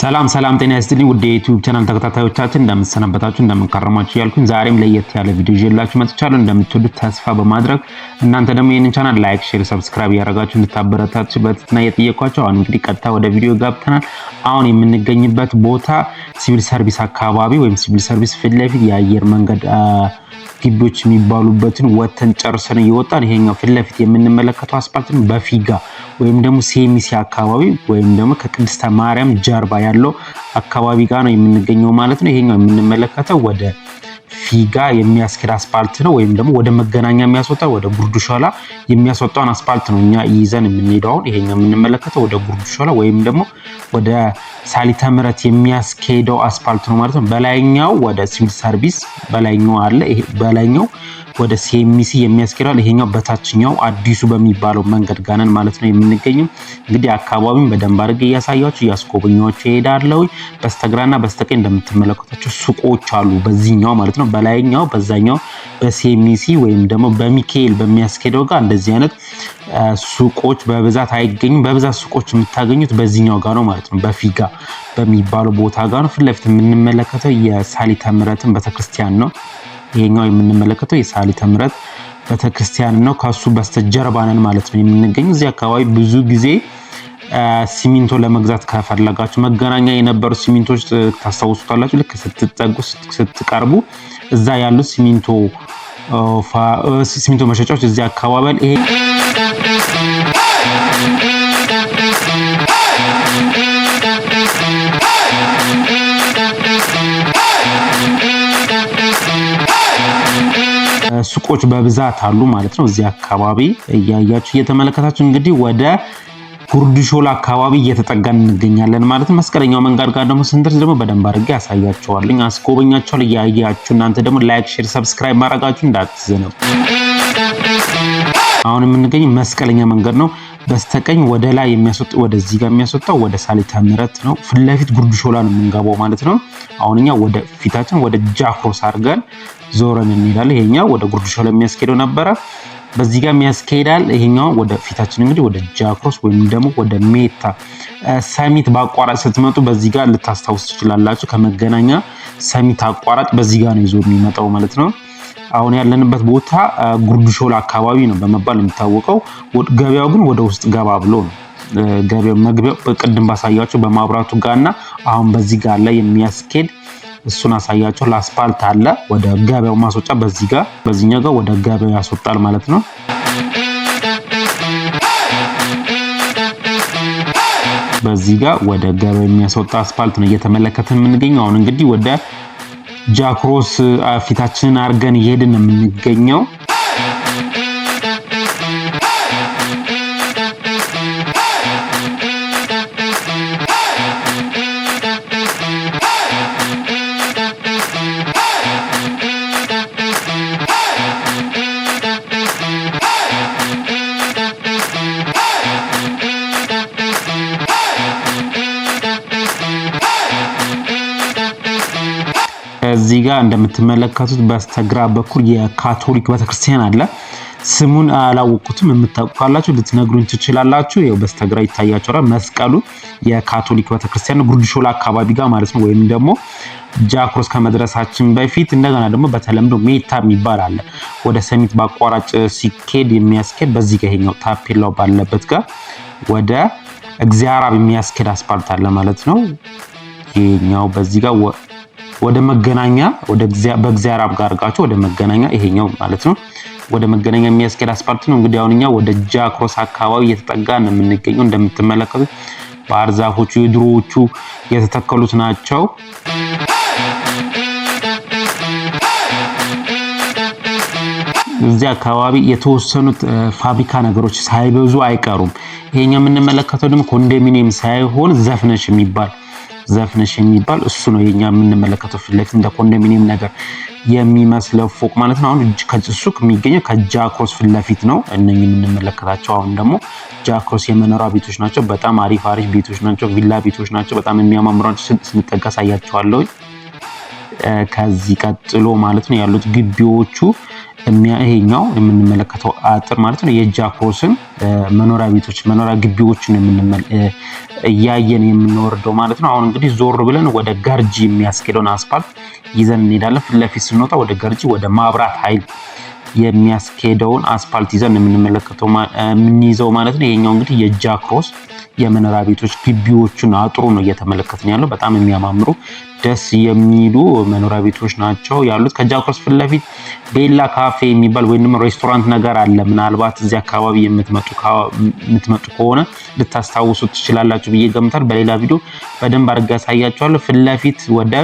ሰላም ጤና ይስጥልኝ ውድ የዩቲዩብ ቻናል ተከታታዮቻችን እንደምትሰነበታችሁ እንደምንከረማችሁ ያልኩኝ ዛሬም ለየት ያለ ቪዲዮ ይዤላችሁ መጥቻለሁ። እንደምትወዱት ተስፋ በማድረግ እናንተ ደግሞ ይሄንን ቻናል ላይክ፣ ሼር፣ ሰብስክራይብ ያደረጋችሁ እንድታበረታችሁ በትህትና እየጠየኳችሁ አሁን እንግዲህ ቀጥታ ወደ ቪዲዮ ገብተናል። አሁን የምንገኝበት ቦታ ሲቪል ሰርቪስ አካባቢ ወይም ሲቪል ሰርቪስ ፊት ለፊት የአየር መንገድ ግቢዎች የሚባሉበትን ወተን ጨርሰን እየወጣን ይሄኛው ፊት ለፊት የምንመለከተው አስፓልትን በፊጋ ወይም ደግሞ ሲኤምሲ አካባቢ ወይም ደግሞ ከቅድስተ ማርያም ጀርባ ያለው አካባቢ ጋር ነው የምንገኘው ማለት ነው። ይሄኛው የምንመለከተው ወደ ፊጋ የሚያስኬድ አስፓልት ነው ወይም ደግሞ ወደ መገናኛ የሚያስወጣው ወደ ጉርዱ ሾላ የሚያስወጣውን አስፓልት ነው እኛ ይዘን የምንሄደው። ይሄኛው የምንመለከተው ወደ ጉርዱ ሾላ ወይም ደግሞ ወደ ሳሊተ ምህረት የሚያስኬደው አስፓልት ነው ማለት ነው። በላይኛው ወደ ሲቪል ሰርቪስ በላይኛው አለ። ይሄ በላይኛው ወደ ሲኤምሲ የሚያስኬዳል። ይሄኛው በታችኛው አዲሱ በሚባለው መንገድ ጋነን ማለት ነው የምንገኘው። እንግዲህ አካባቢውን በደንብ አድርጌ እያሳያችሁ እያስጎበኛችሁ እሄዳለሁ። በስተግራና በስተቀኝ እንደምትመለከቷቸው ሱቆች አሉ በዚህኛው ማለት ነው። በላይኛው በዛኛው በሲኤምሲ ወይም ደግሞ በሚካኤል በሚያስኬደው ጋር እንደዚህ አይነት ሱቆች በብዛት አይገኙም። በብዛት ሱቆች የምታገኙት በዚህኛው ጋር ነው ማለት ነው። በፊጋ በሚባለው ቦታ ጋር ነው። ፊት ለፊት የምንመለከተው የሳሊተ ምህረትን ቤተክርስቲያን ነው። ይሄኛው የምንመለከተው የሳሊተ ምህረት ቤተክርስቲያን ነው። ከሱ በስተጀርባ ነን ማለት ነው የምንገኘው። እዚህ አካባቢ ብዙ ጊዜ ሲሚንቶ ለመግዛት ከፈለጋችሁ መገናኛ የነበሩ ሲሚንቶች ታስታውሱታላችሁ። ልክ ስትቀርቡ እዛ ያሉት ሲሚንቶ መሸጫዎች እዚህ አካባቢ ይሄ ሱቆች በብዛት አሉ ማለት ነው። እዚህ አካባቢ እያያችሁ እየተመለከታችሁ እንግዲህ ወደ ጉርዱ ሾላ አካባቢ እየተጠጋን እንገኛለን ማለት ነው። መስቀለኛው መንገድ ጋር ደግሞ ስንደርስ ደግሞ በደንብ አድርጌ ያሳያችኋለሁ፣ አስጎበኛችኋለሁ። እያያችሁ እናንተ ደግሞ ላይክ፣ ሼር፣ ሰብስክራይብ ማድረጋችሁ እንዳትዘነጉ። አሁን የምንገኘው መስቀለኛ መንገድ ነው። በስተቀኝ ወደ ላይ የሚያስወጣው ወደዚህ ጋር የሚያስወጣው ወደ ሳሊተ ምህረት ነው። ፊት ለፊት ጉርዱ ሾላ ነው የምንገባው ማለት ነው። አሁንኛ ወደ ፊታችን ወደ ጃክሮስ አድርገን ዞረን እንሄዳለን። ይሄኛው ወደ ጉርዱ ሾላ የሚያስኬደው ነበረ፣ በዚህ ጋር የሚያስኬዳል። ይሄኛው ወደ ፊታችን እንግዲህ ወደ ጃክሮስ ወይም ደግሞ ወደ ሜታ ሰሚት በአቋራጭ ስትመጡ በዚህ ጋር ልታስታውሱ ትችላላችሁ። ከመገናኛ ሰሚት አቋራጭ በዚህ ጋር ነው ይዞ የሚመጣው ማለት ነው። አሁን ያለንበት ቦታ ጉርዱ ሾላ አካባቢ ነው በመባል የሚታወቀው። ገበያው ግን ወደ ውስጥ ገባ ብሎ ነው። ገበያው መግቢያው በቅድም ባሳያችሁ በማብራቱ ጋርና አሁን በዚህ ጋር ላይ የሚያስኬድ እሱን አሳያችሁ። ለአስፓልት አለ ወደ ገበያው ማስወጫ በዚህኛው ጋር ወደ ገበያው ያስወጣል ማለት ነው። በዚህ ጋር ወደ ገበያው የሚያስወጣ አስፓልት ነው እየተመለከትን የምንገኘው። አሁን እንግዲህ ወደ ጃክሮስ ፊታችንን አርገን እየሄድን የምንገኘው። እዚህ ጋር እንደምትመለከቱት በስተግራ በኩል የካቶሊክ ቤተክርስቲያን አለ። ስሙን አላወቁትም፣ የምታውቁ ካላችሁ ልትነግሩኝ ትችላላችሁ። ይኸው በስተግራ ይታያችኋል መስቀሉ የካቶሊክ ቤተክርስቲያን ጉርዱ ሾላ አካባቢ ጋር ማለት ነው። ወይም ደግሞ ጃክሮስ ከመድረሳችን በፊት እንደገና ደግሞ በተለምዶ ሜታ የሚባል አለ። ወደ ሰሚት በአቋራጭ ሲኬድ የሚያስኬድ በዚህ ጋር ይሄኛው ታፔላው ባለበት ጋር ወደ እግዚአብሔር የሚያስኬድ አስፓልት አለ ማለት ነው። ይሄኛው በዚህ ጋር ወደ መገናኛ በእግዚአብሔር አብ ጋር አድርጋችሁ ወደ መገናኛ ይሄኛው ማለት ነው ወደ መገናኛ የሚያስኬድ አስፓልት ነው። እንግዲህ አሁንኛ ወደ ጃክሮስ አካባቢ እየተጠጋን ነው የምንገኘው። እንደምትመለከቱት ባህር ዛፎቹ የድሮዎቹ የተተከሉት ናቸው። እዚህ አካባቢ የተወሰኑት ፋብሪካ ነገሮች ሳይበዙ አይቀሩም። ይሄኛው የምንመለከተው ደግሞ ኮንዶሚኒየም ሳይሆን ዘፍነሽ የሚባል እሱ ነው የኛ የምንመለከተው ፊት ለፊት እንደ ኮንዶሚኒየም ነገር የሚመስለው ፎቅ ማለት ነው። አሁን ከሱ የሚገኘው ከጃክሮስ ፊት ለፊት ነው እነኚህ የምንመለከታቸው። አሁን ደግሞ ጃክሮስ የመኖሪያ ቤቶች ናቸው። በጣም አሪፍ ቤቶች ናቸው፣ ቪላ ቤቶች ናቸው። በጣም የሚያማምሩ ስንጠጋ ሳያቸዋለሁ። ከዚህ ቀጥሎ ማለት ነው ያሉት ግቢዎቹ ይሄኛው የምንመለከተው አጥር ማለት ነው የጃክሮስን መኖሪያ ቤቶች መኖሪያ ግቢዎችን እያየን የምንወርደው ማለት ነው። አሁን እንግዲህ ዞር ብለን ወደ ገርጂ የሚያስኬደውን አስፓልት ይዘን እንሄዳለን። ፊት ለፊት ስንወጣ ወደ ገርጂ ወደ ማብራት ኃይል የሚያስኬደውን አስፓልት ይዘን የምንይዘው ማለት ነው። ይሄኛው እንግዲህ የጃክሮስ የመኖሪያ ቤቶች ግቢዎችን አጥሩ ነው እየተመለከትን ያለው። በጣም የሚያማምሩ ደስ የሚሉ መኖሪያ ቤቶች ናቸው ያሉት። ከጃክሮስ ፊት ለፊት ቤላ ካፌ የሚባል ወይም ደግሞ ሬስቶራንት ነገር አለ። ምናልባት እዚህ አካባቢ የምትመጡ ከሆነ ልታስታውሱ ትችላላችሁ ብዬ ገምታለሁ። በሌላ ቪዲዮ በደንብ አድርጌ ያሳያችኋለሁ። ፊት ለፊት ወደ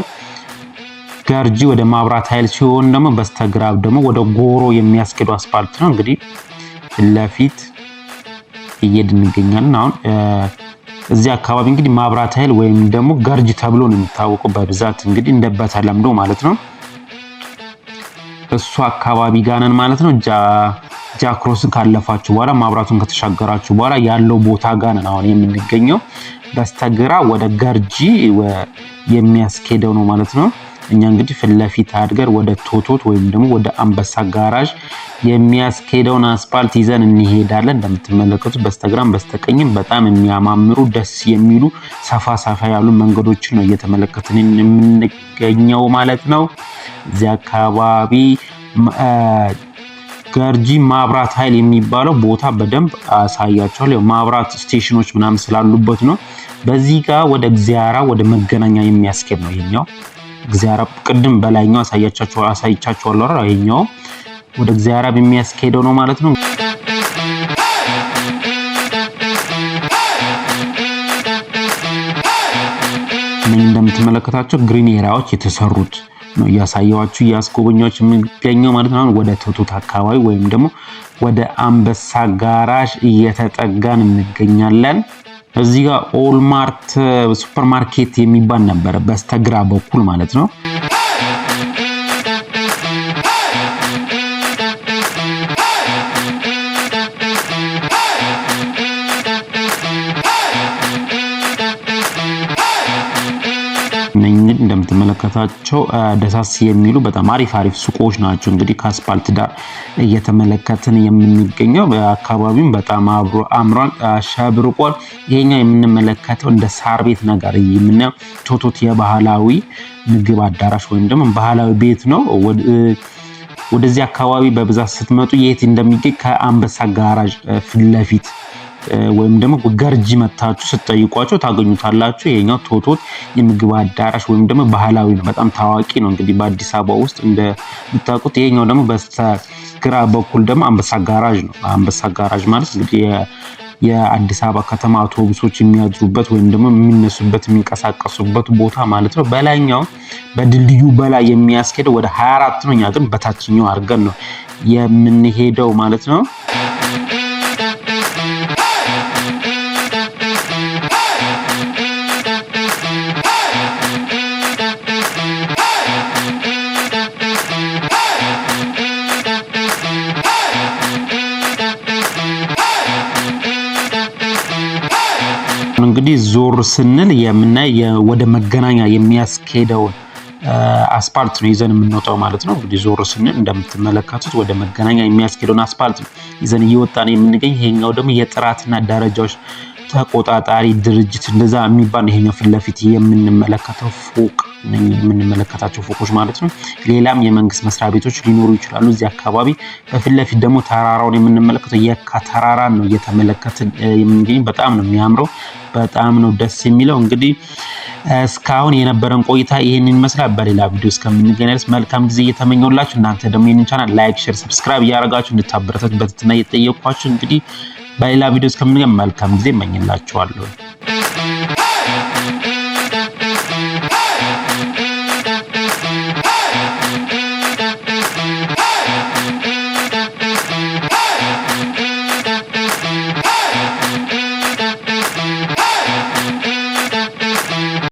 ገርጂ ወደ ማብራት ኃይል ሲሆን ደግሞ በስተግራ ደግሞ ወደ ጎሮ የሚያስኬዱ አስፓልት ነው። እንግዲህ ፊት ለፊት እየሄድን እንገኛለን። አሁን እዚህ አካባቢ እንግዲህ ማብራት ኃይል ወይም ደግሞ ገርጂ ተብሎ ነው የሚታወቀው በብዛት እንግዲህ እንደበተለምዶ ማለት ነው። እሱ አካባቢ ጋር ነን ማለት ነው። ጃክሮስን ካለፋችሁ በኋላ ማብራቱን ከተሻገራችሁ በኋላ ያለው ቦታ ጋር ነን አሁን የምንገኘው። በስተግራ ወደ ገርጂ የሚያስኬደው ነው ማለት ነው። እኛ እንግዲህ ፊት ለፊት አድገር ወደ ቶቶት ወይም ደግሞ ወደ አንበሳ ጋራዥ የሚያስኬደውን አስፓልት ይዘን እንሄዳለን። እንደምትመለከቱት በስተግራም በስተቀኝም በጣም የሚያማምሩ ደስ የሚሉ ሰፋ ያሉ መንገዶችን ነው እየተመለከትን የምንገኘው ማለት ነው። እዚህ አካባቢ ገርጂ ማብራት ኃይል የሚባለው ቦታ በደንብ አሳያቸዋለሁ። ማብራት ስቴሽኖች ምናምን ስላሉበት ነው። በዚህ ጋር ወደ እግዚአራ ወደ መገናኛ የሚያስኬድ ነው ይሄኛው። እግዚአራ ቅድም በላይኛው አሳይቻችኋለሁ። ይሄኛው ወደ እግዚአራ የሚያስኬደው ነው ማለት ነው። እንደምትመለከታቸው ግሪን ኤሪያዎች የተሰሩት ነው እያሳየዋችሁ እያስጎበኛችሁ የሚገኘው ማለት ነው። ወደ ቶቶት አካባቢ ወይም ደግሞ ወደ አንበሳ ጋራዥ እየተጠጋን እንገኛለን። እዚህ ጋር ኦልማርት ሱፐርማርኬት የሚባል ነበር በስተግራ በኩል ማለት ነው። እንደምትመለከታቸው ደሳስ የሚሉ በጣም አሪፍ ሱቆች ናቸው። እንግዲህ ከአስፓልት ዳር እየተመለከትን የምንገኘው በአካባቢው በጣም አምሯል አሸብርቋል። ይሄኛው የምንመለከተው እንደ ሳር ቤት ነገር የምናየው ቶቶት የባህላዊ ምግብ አዳራሽ ወይም ደግሞ ባህላዊ ቤት ነው። ወደዚህ አካባቢ በብዛት ስትመጡ የት እንደሚገኝ ከአንበሳ ጋራዥ ፊት ለፊት ወይም ደግሞ ገርጂ መታችሁ ስትጠይቋቸው ታገኙታላችሁ። ይሄኛው ቶቶት የምግብ አዳራሽ ወይም ደግሞ ባህላዊ ነው። በጣም ታዋቂ ነው እንግዲህ በአዲስ አበባ ውስጥ እንደምታውቁት። ይሄኛው ደግሞ በስተግራ በኩል ደግሞ አንበሳ ጋራዥ ነው። አንበሳ ጋራዥ ማለት እንግዲህ የአዲስ አበባ ከተማ አውቶቡሶች የሚያድሩበት ወይም ደግሞ የሚነሱበት የሚንቀሳቀሱበት ቦታ ማለት ነው። በላይኛው በድልድዩ በላይ የሚያስኬደው ወደ 24 ነው። እኛ ግን በታችኛው አድርገን ነው የምንሄደው ማለት ነው። እንግዲህ ዞር ስንል የምናይ ወደ መገናኛ የሚያስኬደውን አስፓልት ነው ይዘን የምንወጣው ማለት ነው። እንግዲህ ዞር ስንል እንደምትመለከቱት ወደ መገናኛ የሚያስኬደውን አስፓልት ይዘን እየወጣን የምንገኝ። ይሄኛው ደግሞ የጥራትና ደረጃዎች ተቆጣጣሪ ድርጅት እንደዛ የሚባል ይሄኛው ፊት ለፊት የምንመለከተው ፎቅ የምንመለከታቸው ፎቆች ማለት ነው። ሌላም የመንግስት መስሪያ ቤቶች ሊኖሩ ይችላሉ እዚህ አካባቢ። በፊት ለፊት ደግሞ ተራራውን የምንመለከተው የካ ተራራን ነው እየተመለከትን የምንገኝ። በጣም ነው የሚያምረው፣ በጣም ነው ደስ የሚለው። እንግዲህ እስካሁን የነበረን ቆይታ ይሄንን ይመስላል። በሌላ ቪዲዮ እስከምንገናኝ ድረስ መልካም ጊዜ እየተመኘሁላችሁ እናንተ ደግሞ ይሄንን ቻናል ላይክ፣ ሼር፣ ሰብስክራይብ እያደረጋችሁ እንድታበረታቱ በትህትና እየጠየቅኳችሁ እንግዲህ በሌላ ቪዲዮ እስከምንገናኝ መልካም ጊዜ እመኝላችኋለሁ።